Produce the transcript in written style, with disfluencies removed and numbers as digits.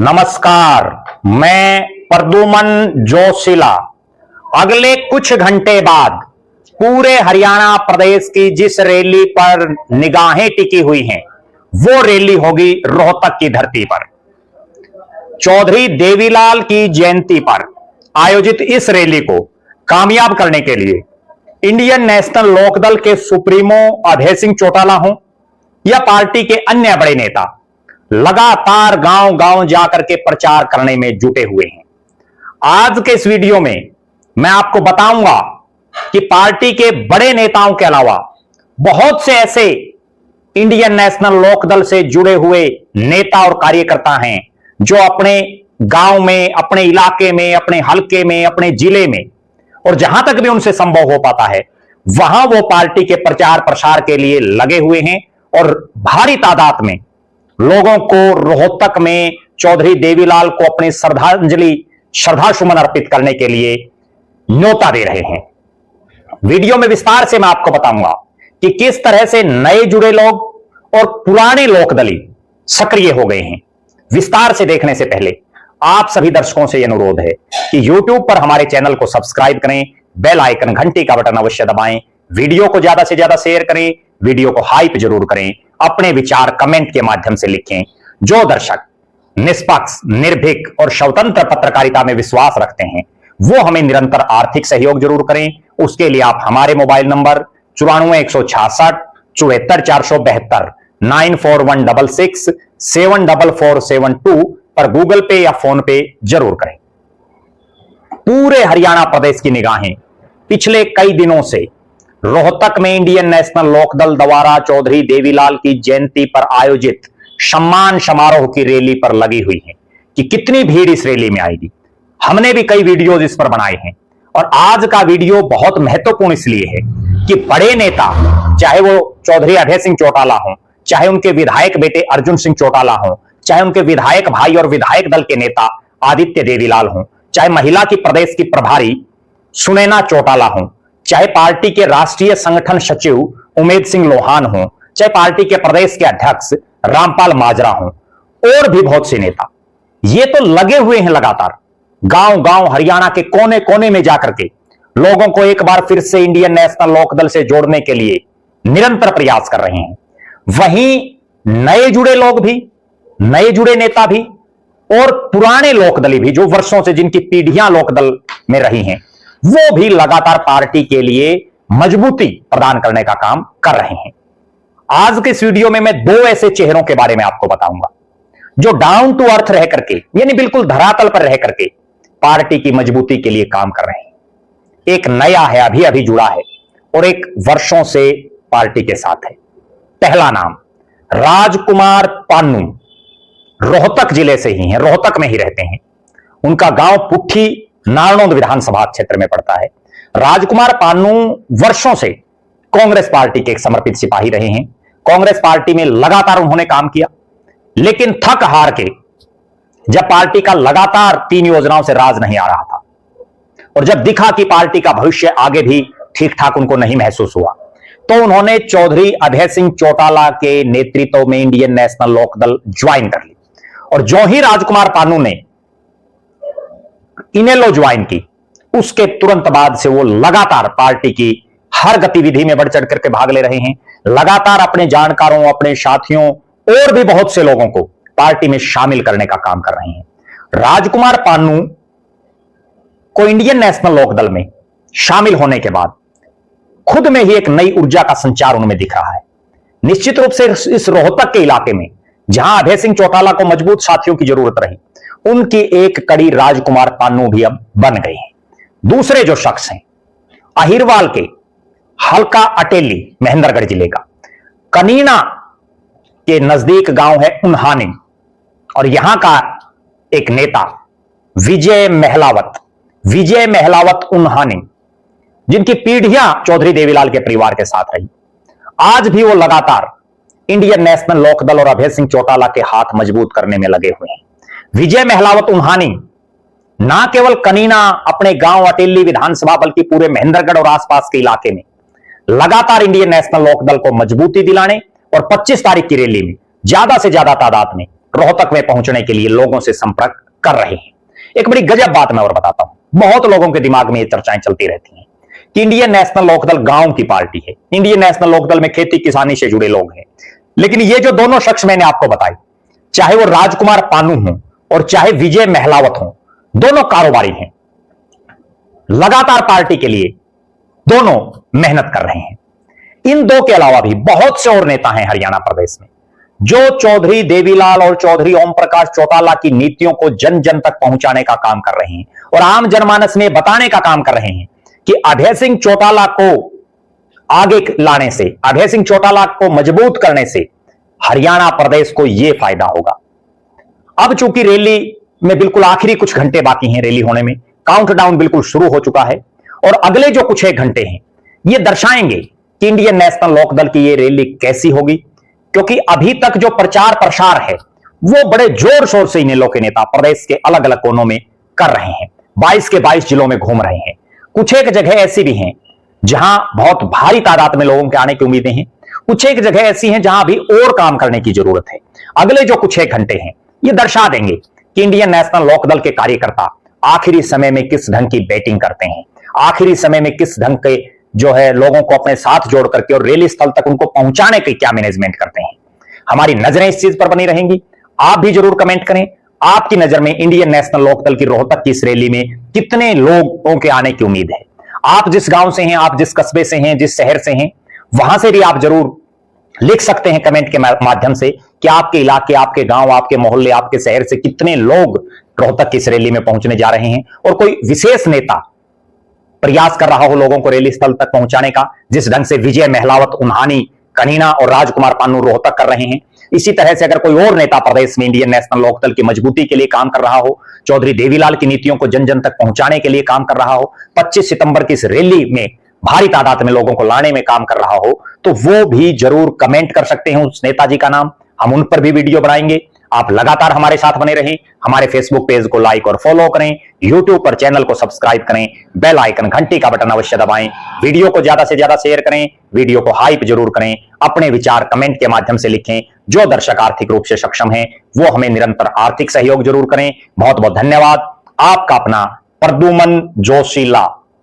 नमस्कार, मैं प्रद्युमन जोशीला। अगले कुछ घंटे बाद पूरे हरियाणा प्रदेश की जिस रैली पर निगाहें टिकी हुई हैं, वो रैली होगी रोहतक की धरती पर। चौधरी देवीलाल की जयंती पर आयोजित इस रैली को कामयाब करने के लिए इंडियन नेशनल लोकदल के सुप्रीमो अभय सिंह चौटाला हों या पार्टी के अन्य बड़े नेता लगातार गांव गांव जाकर के प्रचार करने में जुटे हुए हैं। आज के इस वीडियो में मैं आपको बताऊंगा कि पार्टी के बड़े नेताओं के अलावा बहुत से ऐसे इंडियन नेशनल लोकदल से जुड़े हुए नेता और कार्यकर्ता हैं जो अपने गांव में, अपने इलाके में, अपने हलके में, अपने जिले में और जहां तक भी उनसे संभव हो पाता है वहां वो पार्टी के प्रचार प्रसार के लिए लगे हुए हैं और भारी तादाद में लोगों को रोहतक में चौधरी देवीलाल को अपनी श्रद्धासुमन अर्पित करने के लिए न्योता दे रहे हैं। वीडियो में विस्तार से मैं आपको बताऊंगा कि किस तरह से नए जुड़े लोग और पुराने लोकदली सक्रिय हो गए हैं। विस्तार से देखने से पहले आप सभी दर्शकों से यह अनुरोध है कि YouTube पर हमारे चैनल को सब्सक्राइब करें, बेल आइकन घंटी का बटन अवश्य दबाएं, वीडियो को ज्यादा से ज्यादा शेयर करें, वीडियो को हाइप जरूर करें, अपने विचार कमेंट के माध्यम से लिखें। जो दर्शक निष्पक्ष, निर्भीक और स्वतंत्र पत्रकारिता में विश्वास रखते हैं वो हमें निरंतर आर्थिक सहयोग जरूर करें। उसके लिए आप हमारे मोबाइल नंबर 94 166 74 472 94166 74472 पर गूगल पे या फोन पे जरूर करें। पूरे हरियाणा प्रदेश की निगाहें पिछले कई दिनों से रोहतक में इंडियन नेशनल लोकदल द्वारा चौधरी देवीलाल की जयंती पर आयोजित सम्मान समारोह की रैली पर लगी हुई है कि कितनी भीड़ इस रैली में आएगी। हमने भी कई वीडियोज इस पर बनाए हैं और आज का वीडियो बहुत महत्वपूर्ण इसलिए है कि बड़े नेता, चाहे वो चौधरी अभय सिंह चौटाला हो, चाहे उनके विधायक बेटे अर्जुन सिंह चौटाला हो, चाहे उनके विधायक भाई और विधायक दल के नेता आदित्य देवीलाल हो, चाहे महिला की प्रदेश की प्रभारी सुनैना चौटाला हो, चाहे पार्टी के राष्ट्रीय संगठन सचिव उमेद सिंह लोहान हो, चाहे पार्टी के प्रदेश के अध्यक्ष रामपाल माजरा हो और भी बहुत से नेता, ये तो लगे हुए हैं लगातार गांव गांव हरियाणा के कोने कोने में जाकर के लोगों को एक बार फिर से इंडियन नेशनल लोकदल से जोड़ने के लिए निरंतर प्रयास कर रहे हैं। वहीं नए जुड़े लोग भी, नए जुड़े नेता भी और पुराने लोकदली भी जो वर्षों से जिनकी पीढ़ियां लोकदल में रही हैं वो भी लगातार पार्टी के लिए मजबूती प्रदान करने का काम कर रहे हैं। आज के इस वीडियो में मैं दो ऐसे चेहरों के बारे में आपको बताऊंगा जो डाउन टू अर्थ रह करके, यानी बिल्कुल धरातल पर रह करके पार्टी की मजबूती के लिए काम कर रहे हैं। एक नया है, अभी अभी जुड़ा है और एक वर्षों से पार्टी के साथ है। पहला नाम राजकुमार पान्नू, रोहतक जिले से ही है, रोहतक में ही रहते हैं। उनका गांव पुट्ठी नारनौंद विधानसभा क्षेत्र में पड़ता है। राजकुमार पान्नू वर्षों से कांग्रेस पार्टी के एक समर्पित सिपाही रहे हैं। कांग्रेस पार्टी में लगातार उन्होंने काम किया, लेकिन थक हार के जब पार्टी का लगातार 3 योजनाओं से राज नहीं आ रहा था और जब दिखा कि पार्टी का भविष्य आगे भी ठीक ठाक उनको नहीं महसूस हुआ, तो उन्होंने चौधरी अभय सिंह चौटाला के नेतृत्व में इंडियन नेशनल लोकदल ज्वाइन कर ली। और जो ही राजकुमार पान्नू ने इनेलो ज्वाइन की, उसके तुरंत बाद से वो लगातार पार्टी की हर गतिविधि में बढ़ चढ़ करके भाग ले रहे हैं। लगातार अपने जानकारों, अपने साथियों और भी बहुत से लोगों को पार्टी में शामिल करने का काम कर रहे हैं। राजकुमार पान्नू को इंडियन नेशनल लोकदल में शामिल होने के बाद खुद में ही एक नई ऊर्जा का संचार उनमें दिख रहा है। निश्चित रूप से इस रोहतक के इलाके में जहां अभय सिंह चौटाला को मजबूत साथियों की जरूरत रही, उनकी एक कड़ी राजकुमार पान्नू भी अब बन गई है। दूसरे जो शख्स हैं, अहिरवाल के हल्का अटेली, महेंद्रगढ़ जिले का कनीना के नजदीक गांव है उन्हानी, और यहां का एक नेता विजय महलावत उन्हानी, जिनकी पीढ़ियां चौधरी देवीलाल के परिवार के साथ रही, आज भी वो लगातार इंडियन नेशनल लोकदल और अभय सिंह चौटाला के हाथ मजबूत करने में लगे हुए हैं। विजय महलावत उन्हानी ना केवल कनीना अपने गांव अटेली विधानसभा बल्कि पूरे महेंद्रगढ़ और आसपास के इलाके में लगातार इंडियन नेशनल लोकदल को मजबूती दिलाने और 25 तारीख की रैली में ज्यादा से ज्यादा तादाद में रोहतक में पहुंचने के लिए लोगों से संपर्क कर रहे हैं। एक बड़ी गजब बात मैं और बताता हूं, बहुत लोगों के दिमाग में ये चर्चाएं चलती रहती हैं कि इंडियन नेशनल लोकदल गांव की पार्टी है, इंडियन नेशनल लोकदल में खेती किसानी से जुड़े लोग हैं। लेकिन ये जो दोनों शख्स मैंने आपको बताए, चाहे वो राजकुमार पानू हो और चाहे विजय महलावत हो, दोनों कारोबारी हैं, लगातार पार्टी के लिए दोनों मेहनत कर रहे हैं। इन दो के अलावा भी बहुत से और नेता हैं हरियाणा प्रदेश में जो चौधरी देवीलाल और चौधरी ओम प्रकाश चौटाला की नीतियों को जन जन तक पहुंचाने का काम कर रहे हैं और आम जनमानस में बताने का काम कर रहे हैं कि अभय सिंह चौटाला को आगे लाने से, अभय सिंह चौटाला को मजबूत करने से हरियाणा प्रदेश को यह फायदा होगा। अब चूंकि रैली में बिल्कुल आखिरी कुछ घंटे बाकी हैं, रैली होने में काउंटडाउन बिल्कुल शुरू हो चुका है और अगले जो कुछ एक घंटे हैं ये दर्शाएंगे कि इंडियन नेशनल लोकदल की ये रैली कैसी होगी, क्योंकि अभी तक जो प्रचार प्रसार है वो बड़े जोर शोर से इन लोग के नेता प्रदेश के अलग अलग कोनों में कर रहे हैं, 22 के 22 जिलों में घूम रहे हैं। कुछ एक जगह ऐसी भी हैं जहां बहुत भारी तादाद में लोगों के आने की उम्मीदें हैं, कुछ एक जगह ऐसी हैं जहां अभी और काम करने की जरूरत है। अगले जो कुछ एक घंटे हैं ये दर्शा देंगे कि इंडियन नेशनल लोकदल के कार्यकर्ता आखिरी समय में किस ढंग की बैटिंग करते हैं, आखिरी समय में किस ढंग के जो है लोगों को अपने साथ जोड़ करके और रैली स्थल तक उनको पहुंचाने की क्या मैनेजमेंट करते हैं। हमारी नजरें इस चीज पर बनी रहेंगी। आप भी जरूर कमेंट करें, आपकी नजर में इंडियन नेशनल लोकदल की रोहतक की इस रैली में कितने लोगों के आने की उम्मीद है। आप जिस गांव से हैं, आप जिस कस्बे से हैं, जिस शहर से हैं, वहां से भी आप जरूर लिख सकते हैं कमेंट के माध्यम से कि आपके इलाके, आपके गांव, आपके मोहल्ले, आपके शहर से कितने लोग रोहतक की इस रैली में पहुंचने जा रहे हैं और कोई विशेष नेता प्रयास कर रहा हो लोगों को रैली स्थल तक पहुंचाने का, जिस ढंग से विजय महलावत, उन्हानी, कनीना और राजकुमार पानू रोहतक कर रहे हैं। इसी तरह से अगर कोई और नेता प्रदेश में इंडियन नेशनल लोकदल की मजबूती के लिए काम कर रहा हो, चौधरी देवीलाल की नीतियों को जन जन तक पहुंचाने के लिए काम कर रहा हो, 25 सितंबर की इस रैली में भारी तादाद में लोगों को लाने में काम कर रहा हो, तो वो भी जरूर कमेंट कर सकते हैं उस नेताजी का नाम, हम उन पर भी वीडियो बनाएंगे। आप लगातार हमारे साथ बने रहें, हमारे फेसबुक पेज को लाइक और फॉलो करें, यूट्यूब पर चैनल को सब्सक्राइब करें, बेल आइकन घंटी का बटन अवश्य दबाएं, वीडियो को ज्यादा से ज्यादा शेयर करें, वीडियो को हाइप जरूर करें, अपने विचार कमेंट के माध्यम से लिखें। जो दर्शक आर्थिक रूप से सक्षम हैं वो हमें निरंतर आर्थिक सहयोग जरूर करें। बहुत बहुत धन्यवाद। आपका अपना प्रद्युमन जोशीला।